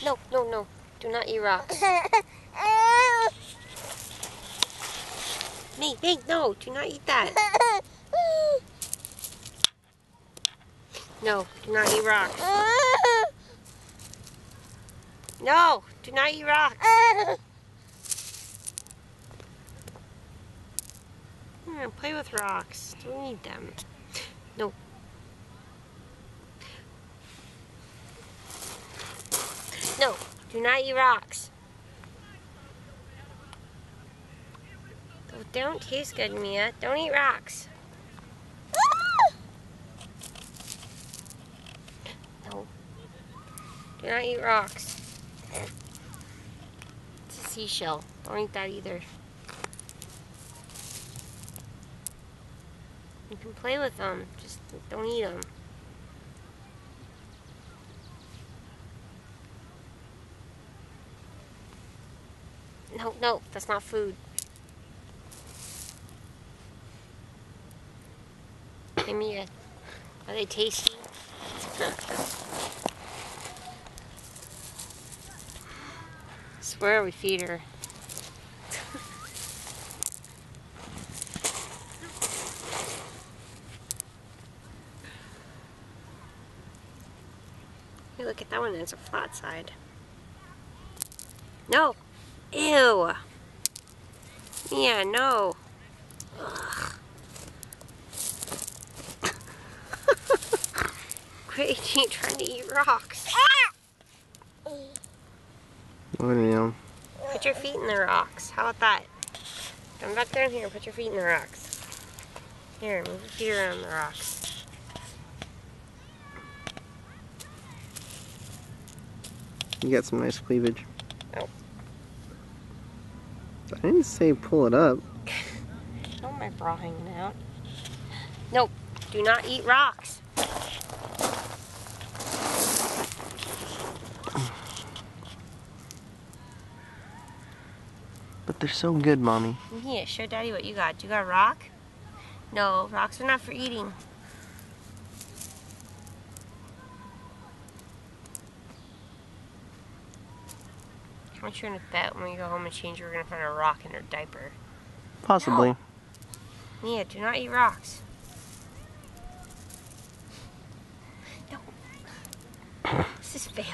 No, no, no. Do not eat rocks. Mae, no. Do not eat that. No, do not eat rocks. No, do not eat rocks. Play with rocks. Don't eat them. No. No, do not eat rocks. They don't taste good, Mia. Don't eat rocks. No. Do not eat rocks. It's a seashell. Don't eat that either. You can play with them, just don't eat them. No, no, that's not food. Hey Mia, are they tasty? I swear we feed her. Hey, look at that one, it's a flat side. No! Ew! Yeah, no. Ugh. Quit trying to eat rocks. What do you know? Put your feet in the rocks. How about that? Come back down here and put your feet in the rocks. Here, move your feet around the rocks. You got some nice cleavage. Oh. I didn't say pull it up. Oh, my bra hanging out. Nope. Do not eat rocks. But they're so good, Mommy. Yeah, show Daddy what you got. You got a rock? No, rocks are not for eating. How much you're gonna bet when we go home and change we're gonna find a rock in her diaper? Possibly. No. Yeah, do not eat rocks. No. This is fail.